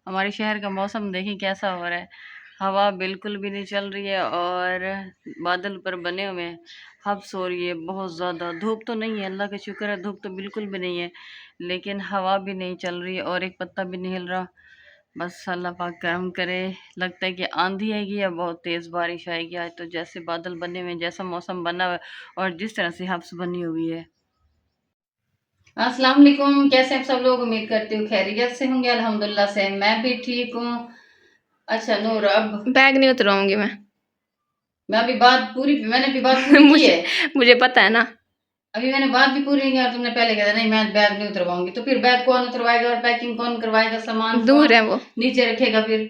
हमारे शहर का मौसम देखिए कैसा हो रहा है। हवा बिल्कुल भी नहीं चल रही है और बादल पर बने हुए हैं। हब्स हो रही है बहुत ज़्यादा। धूप तो नहीं है, अल्लाह का शुक्र है, धूप तो बिल्कुल भी नहीं है, लेकिन हवा भी नहीं चल रही है और एक पत्ता भी नहीं हिल रहा। बस अल्लाह पाक करम करे। लगता है कि आंधी आएगी या बहुत तेज़ बारिश आएगी। आज तो जैसे बादल बने हुए हैं, जैसा मौसम बना हुआ है और जिस तरह से हब्स बनी हुई है। अस्सलाम वालेकुम, कैसे हैं सब लोग? उम्मीद करती हूँ खैरियत से होंगे। अल्हम्दुलिल्लाह से मैं भी ठीक हूँ। अच्छा नूर, अब बैग नहीं उतरवाऊंगी मैं अभी बात पूरी मैंने अभी बात पूरी की है। मुझे पता है ना। अभी मैंने बात भी पूरी नहीं की और तुमने पहले कहा था नहीं मैं बैग नहीं उतरवाऊंगी, तो फिर बैग कौन उतरवाएगा और पैकिंग कौन करवाएगा? सामान दूर कौन है वो, नीचे रखेगा? फिर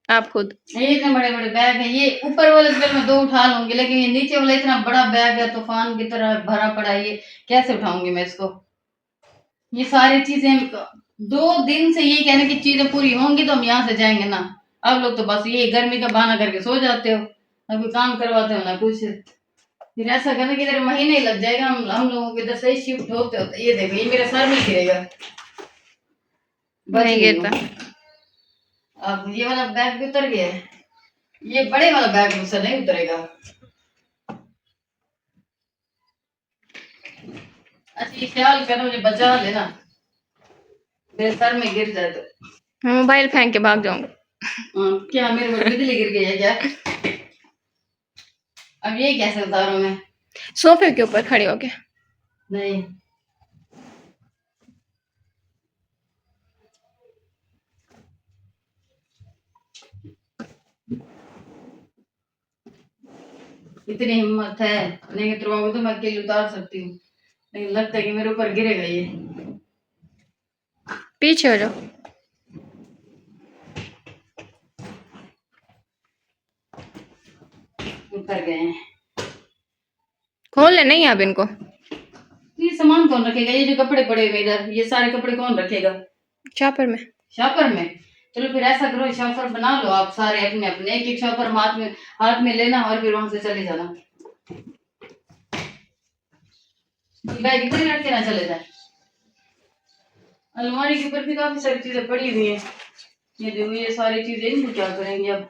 आप खुद। ये इतने बड़े बड़े बैग है, ये ऊपर वाले तो मैं दो उठा लूंगी, लेकिन ये नीचे वाला इतना बड़ा बैग है, तूफान की तरह भरा पड़ा है, ये कैसे उठाऊंगी मैं इसको? ये सारी चीजें 2 दिन से यही कहने की चीजें पूरी होंगी तो हम यहाँ से जाएंगे ना। अब लोग तो बस ये गर्मी का बहाना करके सो जाते हो, ना कोई काम करवाते हो ना कुछ। फिर ऐसा करना कि इधर महीने ही लग जाएगा हम लोगों के इधर से ही शिफ्ट होते होते। ये देखो, ये मेरा सर नहीं गिरेगा, बच नहीं गई हूँ। गिरता। अब ये वाला बैग भी उतर गया है, ये बड़े वाला बैग मुझसे नहीं उतरेगा। अच्छा ये ख्याल करना, मुझे बचा लेना, मेरे सर में गिर जाए तो। मैं मोबाइल फेंक के भाग जाऊंगी। क्या मेरे ऊपर बिजली गिर गई है क्या? अब ये कैसे उतारूं मैं? सोफे के ऊपर खड़े होके। नहीं, इतनी हिम्मत है नहीं उतरवाओगे तो मैं अकेले उतार सकती हूँ, लेकिन लगता है कि मेरे ऊपर गिरेगा ये। पीछे हो जाओ। उतर गए हैं। खोल ले नहीं अब इनको। ये सामान कौन रखेगा? ये जो कपड़े पड़े हुए इधर, ये सारे कपड़े कौन रखेगा? चापर में। शॉपर में? चलो फिर ऐसा करो, शॉपर बना लो आप सारे अपने अपने, एक एक शॉपर हाथ में लेना और फिर वहां से चले जाना। बैग इधर ही रख के ना चले जाए। अलमारी के ऊपर भी काफी सारी चीजें पड़ी हुई हैं। ये देखो, ये सारी चीजें इनको क्या करेंगे अब?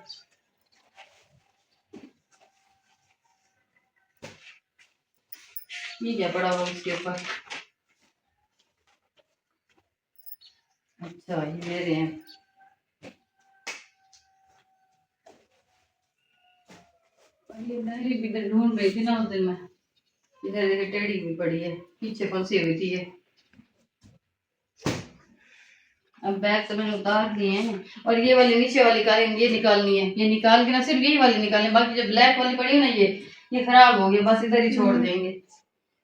ये क्या पड़ा हुआ इसके ऊपर? अच्छा ये मेरे हैं। ये डायरी भी इधर ढूंढ रही थी ना उस दिन मैं, इधर देखिए टेढ़ी हुई पड़ी है, पीछे फंसी हुई थी ये। अब बैग तो मैंने उतार दिए हैं, और ये वाली नीचे वाली कालीन ये निकालनी है, ये निकाल के ना सिर्फ यही वाली निकालनी, बाकी जो ब्लैक वाली पड़ी है ना ये खराब हो गई, बस इधर ही छोड़ देंगे।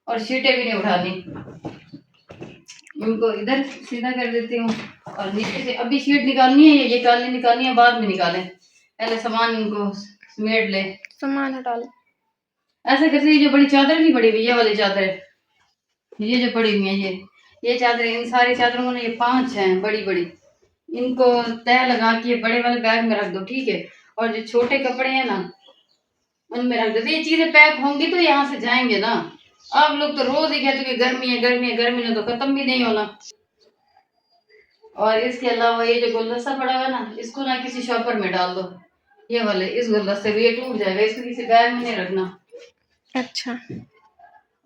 और शीटें भी नहीं उठानी, इनको इधर सीधा कर देती हूँ। और नीचे से अभी शीट निकालनी है, ये काली निकालनी है, बाद में निकालें, पहले सामान इनको समेट ले। सामान हटा लो। ऐसा करते, ये जो बड़ी चादर नहीं पड़ी हुई, ये वाली चादर, ये जो पड़ी हुई है ये चादर, इन सारी चादरों में ये 5 हैं बड़ी बड़ी, इनको तय लगा के बड़े वाले बैग में रख दो, ठीक है? और जो छोटे कपड़े हैं ना उनमें रख दो। तो ये चीजें पैक होंगी तो यहाँ से जाएंगे ना। आप लोग तो रोज ही कहते हो कि गर्मी है गर्मी है, गर्मी ने तो खत्म भी नहीं होना। और इसके अलावा ये जो गुलदस्ता पड़ा हुआ है ना, इसको ना किसी शॉपर में डाल दो। ये वाले इस गुलदस्ते को, ये टूट जाएगा, इसको किसी बैग में नहीं रखना। अच्छा।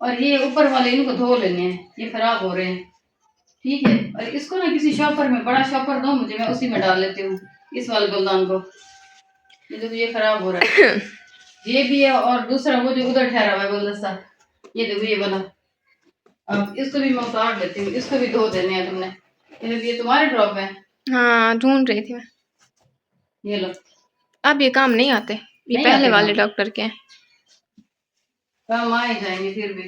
और ये ऊपर वाले इनको धो लेने हैं, ये खराब हो रहे हैं, ठीक है? और इसको ना किसी शॉपर में, बड़ा शॉपर दो मुझे, मैं उसी में डाल लेती हूँ इस वाले गुलदान को। ये देखो ये खराब हो रहा है, ये भी है, और दूसरा वो जो उधर ठहरा हुआ है गुलदस्ता, ये देखो ये वाला। अब इसको भी मैं उतार लेती हूँ, इसको भी धो देने हैं तुमने। ये तुम्हारे ड्रॉप है? हाँ ढूंढ रही थी मैं। ये लो। अब ये काम नहीं आते, ये नहीं पहले आते वाले काम? डॉक्टर के हैं। काम आ ही जाएंगे फिर भी।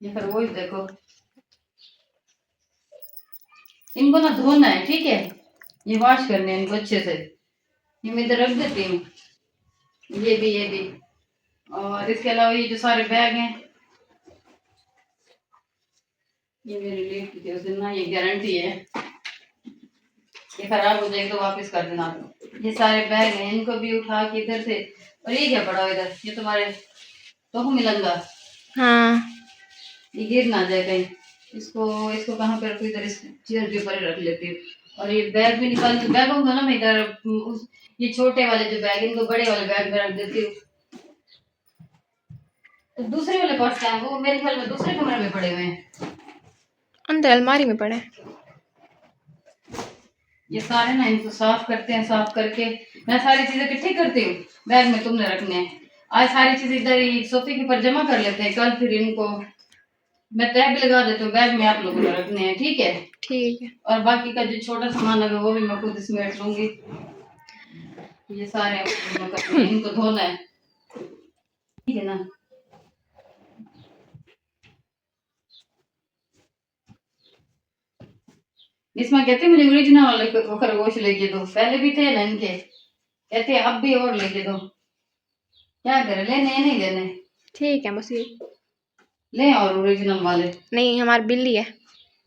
ये फिर वही देखो, इनको ना धोना है, ठीक है? ये वॉश करने हैं इनको अच्छे से। ये मैं इधर रख देती हूँ, ये भी। और इसके अलावा ये जो सारे बैग हैं, ये मेरी लिफ्ट थी उस दिन ना, ये गारंटी है, ये खराब हो जाएगी तो वापस कर देना। ये सारे बैग हैं, इनको भी उठा के इधर से। और ये क्या पड़ा हुआ इधर? ये तुम्हारे तो मिलंगा, हाँ ये गिर ना जाए कहीं। इसको इसको कहाँ पे रखूं? इधर इस चेयर के ऊपर ही रख लेती हूँ। और ये बैग भी निकाल के बैग होगा ना, मैं इधर ये छोटे वाले जो बैग, इनको बड़े वाले बैग में रख देती हूँ। तो दूसरे वाले पर्स क्या है, वो मेरे ख्याल में दूसरे कमरे में पड़े हुए हैं। अंदर अलमारी में पड़े हैं। ये सारे ना इनको साफ करते हैं, साफ करके मैं सारी चीजें इकट्ठी करती हूँ, बैग में तुमने रखने हैं। आज सारी चीजें इधर ही सोफे के ऊपर जमा कर लेते हैं, कल फिर इनको मैं तह भी लगा देती हूँ, बैग में आप लोगों को रखने हैं, ठीक है। ठीक है। और बाकी का जो छोटा सामान है वो भी मैं खुद समेट लूंगी। ये सारे मैं करती हूँ, इनको धोना है, ठीक है ना। इसमें कहते मुझे ओरिजिनल वाले खरगोश लेके दो, पहले भी थे ना इनके, कहते अब भी और लेके दो, क्या करे, लेने नहीं लेने, ठीक है बस ये। ले और ओरिजिनल वाले। नहीं हमारी बिल्ली है।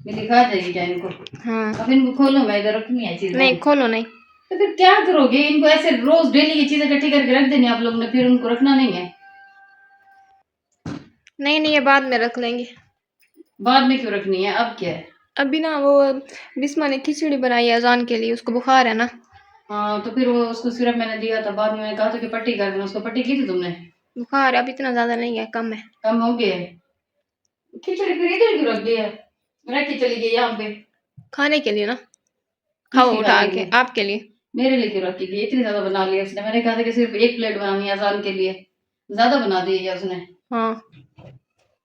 मैं दिखा जाएगी क्या इनको। हाँ। अब इनको खोलो, मैं इधर रखनी है चीजें। नहीं खोलो नहीं। तो फिर क्या करोगे, इनको ऐसे रोज डेली की चीजें इकट्ठी करके रख देनी आप लोगों ने, फिर उनको रखना नहीं है। नहीं नहीं ये बाद में रख लेंगे। बाद में क्यों रखनी है, अब क्या है। अभी ना वो बिस्मा ने खिचड़ी बनाई है अजान के लिए, उसको बुखार है ना। हाँ तो फिर वो उसको सिरप मैंने दिया था, बाद में मैंने कहा था कि पट्टी कर देना, उसको पट्टी की थी तुमने। बुखार अब इतना ज्यादा नहीं है, कम है। कम हो गया है। खिचड़ी फिर इधर क्यों रख दिया, रख के चली गई यहाँ पे। खाने के लिए ना, खाओ किसके उठा खाने के के? आपके लिए। मेरे लिए क्यों रख के गई, इतनी ज्यादा बना लिया उसने, मैंने कहा था कि सिर्फ एक प्लेट बनानी है अजान के लिए, ज्यादा बना दी है उसने। हाँ।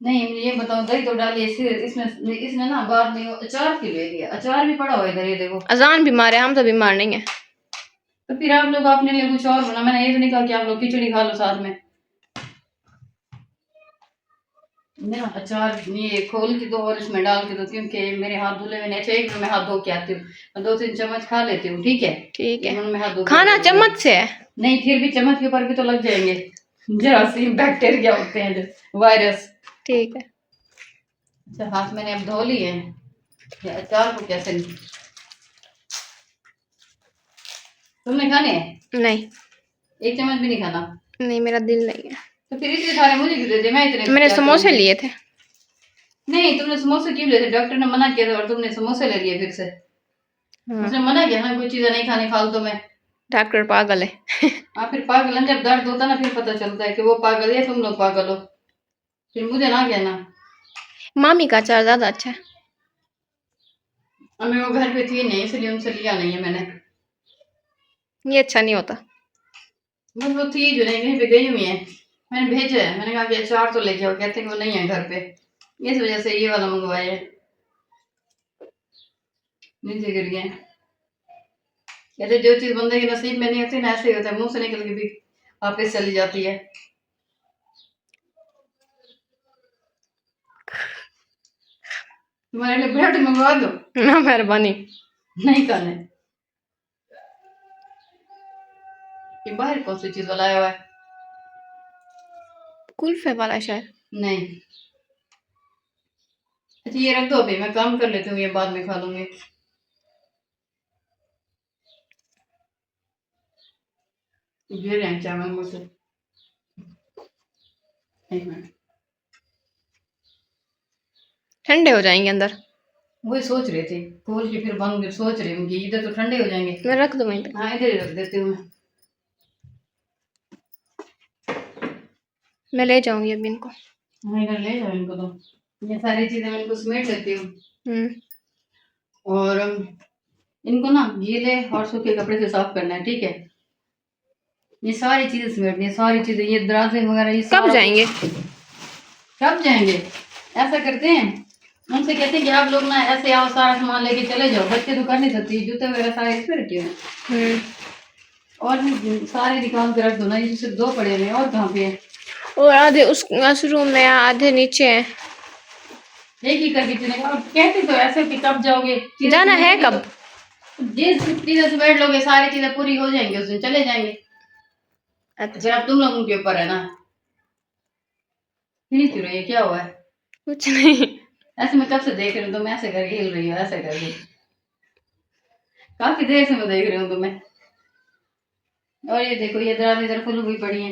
नहीं मुझे ये बताओ, दही तो डाली है इसमें, इसने ना बाद में अचार क्यों ले लिया, अचार भी पड़ा हुआ है इधर, ये देखो। अजान बीमार है, हम तो बीमार नहीं है। तो फिर आप लोग अपने लिए कुछ और बना, मैंने ये तो नहीं कहा कि आप लोग खिचड़ी खा लो साथ में ना। अचार ये खोल के दो और इसमें डाल के दो, क्योंकि मेरे हाथ धुले हुए नहीं, अच्छा एक मैं हाथ धो के आती हूँ, मैं 2-3 चम्मच खा लेती हूँ, ठीक है। ठीक है। मैं हाथ धो के खाना आती हूँ। चम्मच से है। नहीं फिर भी चम्मच के ऊपर भी तो लग जाएंगे, जरासीम बैक्टीरिया होते हैं जो, वायरस। ठीक है। अच्छा हाथ मैंने अब धो लिए हैं, ये अचार को कैसे, तुमने खाने हैं? नहीं। एक चम्मच भी नहीं खाना? नहीं मेरा दिल नहीं है। तो फिर इतने सारे मुझे क्यों दे दिए, मैं इतने मैंने क्या समोसे करूंगी? लिए थे। नहीं तुमने समोसे क्यों लिए थे, डॉक्टर ने मना किया था और तुमने समोसे ले लिए फिर से। हाँ। उसने मना किया ना कोई चीजें नहीं खानी फालतू में। डॉक्टर पागल है। हाँ फिर पागल है, जब दर्द होता ना फिर पता चलता है कि वो पागल है, तुम लोग पागल हो, फिर मुझे ना कहना। मामी का अचार ज्यादा अच्छा है। हमें वो घर पे थी नहीं, इसलिए उनसे लिया नहीं है मैंने। ये अच्छा नहीं होता। बस वो थी जो नहीं, कहीं पे गई हुई है, मैंने भेजा है, मैंने कहा कि अचार तो लेके आओ, कहते हैं कि वो नहीं है घर पे, इस वजह से ये वाला मंगवाया है। नीचे गिर गए, कहते जो चीज बंदे के नसीब में नहीं होती ना, ऐसे ही होता है, मुंह से निकल के भी वापस चली जाती है। तुम्हारे लिए ब्रेड मंगवा दो? ना मेहरबानी। नहीं खाने। ये बाहर कौन सी चीज लाया हुआ है? कुल्फे वाला शायद। नहीं। अच्छा ये रख दो, अभी मैं काम कर लेती हूँ, ये बाद में खा लूंगी। गिर रहे हैं चावल मुझसे, एक मिनट। ठंडे हो जाएंगे अंदर। वही सोच रही थी, खोल के फिर बंद, सोच रही हूँ कि इधर तो ठंडे हो जाएंगे। मैं रख दूँ वहीं पे। हाँ इधर ही रख देती हूँ मैं। मैं ले जाऊंगी अभी इनको। हाँ इधर ले जाओ इनको, तो ये सारी चीजें मैं इनको समेट लेती हूँ। और इनको ना गीले और सूखे कपड़े से साफ करना है, ठीक है। ये सारी चीजें समेटनी है, सारी चीजें, ये दराजे वगैरह, ये कब सारा जाएंगे? कब जाएंगे, ऐसा करते हैं, उनसे कहते हैं कि आप लोग ना ऐसे आओ, सारा सामान लेके चले जाओ, बच्चे तो कर नहीं सकते, जूते वगैरह सारे इस पे रखे हुए हैं। और भी सारे निकाल के रख दो ना, ये सिर्फ 2 पड़े हुए हैं, और कहाँ पे है? और आधे उस रूम में, आधे नीचे हैं। एक ही करके चलेगा, और कहते तो ऐसे कि कब जाओगे, जाना है कब? जिस चीजें से बैठ लोगे सारी चीजें पूरी हो जाएंगी, उस दिन चले जाएंगे। अच्छा। फिर अब तुम लोगों के ऊपर है ना। हिल क्यों रही है, क्या हुआ है? कुछ नहीं। ऐसे मैं कब से देख रही हूँ, तुम ऐसे करके हिल रही हो, ऐसे करके काफी देर से मैं देख रही हूँ तुम्हें। और ये देखो, ये दराज इधर फुल हुई पड़ी है,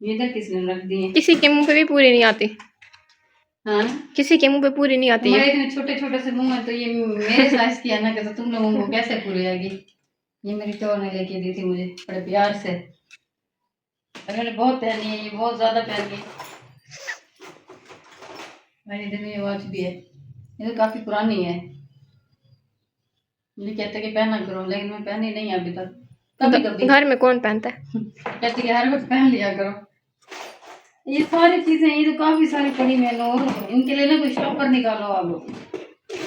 ये इधर किसने रख दी है? किसी के मुंह पे भी पूरी नहीं आती। हाँ किसी के मुंह पे पूरी नहीं आती तुम्हारे है। इतने छोटे छोटे से मुंह है तो ये मेरे साइज की है ना, कैसे तुम लोगों को कैसे पूरी आएगी। ये मेरी टोर ने लेके दी थी मुझे बड़े प्यार से, और मैंने बहुत पहनी है, ये बहुत ज्यादा पहनी है। मेरी दिन में ये वॉच भी है, ये तो काफी पुरानी है। ये कहते कि पहना करो, लेकिन मैं पहनी नहीं अभी तक, कभी कभी घर में कौन पहनता है? कहते कि हर वक्त पहन लिया करो। ये सारी चीजें, ये तो काफी सारी पड़ी मैंने, और इनके लिए ना कोई स्टॉपर निकालो आप लोग।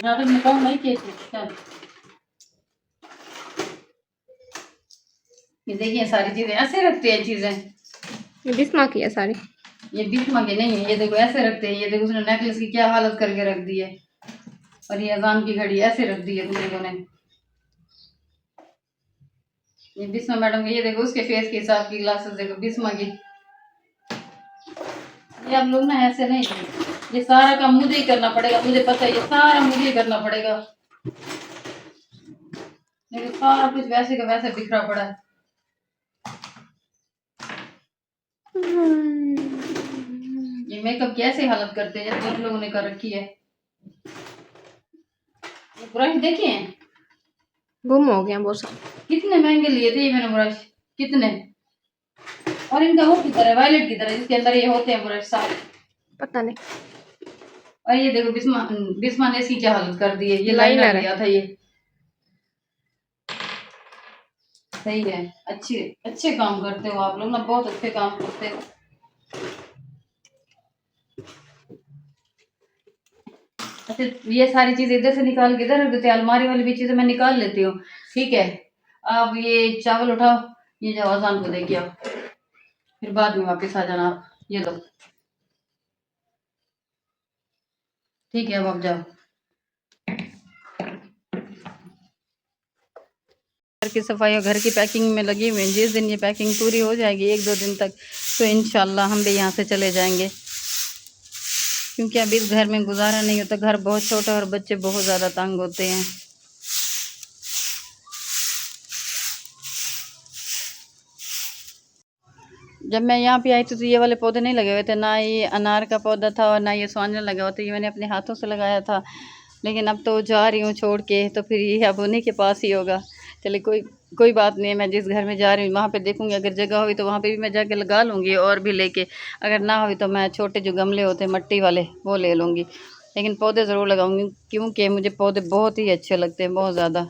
ज्यादा निकाल नहीं किए थे। ये देखिए सारी चीजें ऐसे रखते हैं चीजें, ये बिस्मा की है सारी। ये बीच मांगे नहीं है, ये देखो ऐसे रखते हैं। ये देखो उसने नेकलेस की क्या हालत करके रख दी है, और ये अजान की घड़ी ऐसे रख दी है तुम लोगों ने। ये बिस्मा मैडम, ये देखो उसके फेस के हिसाब की ग्लासेस देखो बिस्मा की। ये आप लोग ना ऐसे नहीं, ये सारा काम मुझे ही करना पड़ेगा, मुझे पता है ये सारा मुझे ही करना पड़ेगा। लेकिन सारा कुछ वैसे का वैसे बिखरा पड़ा है। ये मेकअप की ऐसी हालत करते हैं जैसे तुम लोगों ने कर रखी है। ये ब्रश देखिए गुम हो गया बहुत सारा। कितने महंगे लिए थे ये मैंने ब्रश, कितने। और इनका वो की तरह, वायलेट की तरह, जिसके अंदर ये होते हैं ब्रश सारे। पता नहीं। और ये देखो बिस्मा, बिस्मा ने इसकी क्या हालत कर दी है। ये लाइनर लाइनर है। लिया था ये, सही है। अच्छे अच्छे काम करते हो आप लोग ना, बहुत अच्छे काम करते हो। अच्छा ये सारी चीजें इधर से निकाल के इधर रख देते हैं, अलमारी वाली भी चीजें मैं निकाल लेती हूँ, ठीक है। अब ये चावल उठाओ, ये जाओ अजान को दे के आओ, फिर बाद में वापस आ जाना आप। ये लो, ठीक है, अब आप जाओ। घर की सफाई और घर की पैकिंग में लगी हुई हैं। जिस दिन ये पैकिंग पूरी हो जाएगी 1-2 दिन तक, तो इंशाल्लाह हम भी यहाँ से चले जाएंगे, क्योंकि अभी इस घर में गुजारा नहीं होता। घर बहुत छोटा और बच्चे बहुत ज़्यादा तंग होते हैं। जब मैं यहाँ पे आई थी तो ये वाले पौधे नहीं लगे हुए थे, ना ये अनार का पौधा था और ना ये स्वांजन लगा हुआ था। ये मैंने अपने हाथों से लगाया था, लेकिन अब तो जा रही हूँ छोड़ के, तो फिर ये अब उन्हीं के पास ही होगा। चलिए कोई बात नहीं है। मैं जिस घर में जा रही हूँ वहाँ पे देखूँगी, अगर जगह हुई तो वहाँ पे भी मैं जाके लगा लूँगी, और भी लेके। अगर ना हुई तो मैं छोटे जो गमले होते हैं मिट्टी वाले वो ले लूँगी, लेकिन पौधे ज़रूर लगाऊँगी, क्योंकि मुझे पौधे बहुत ही अच्छे लगते हैं, बहुत ज़्यादा।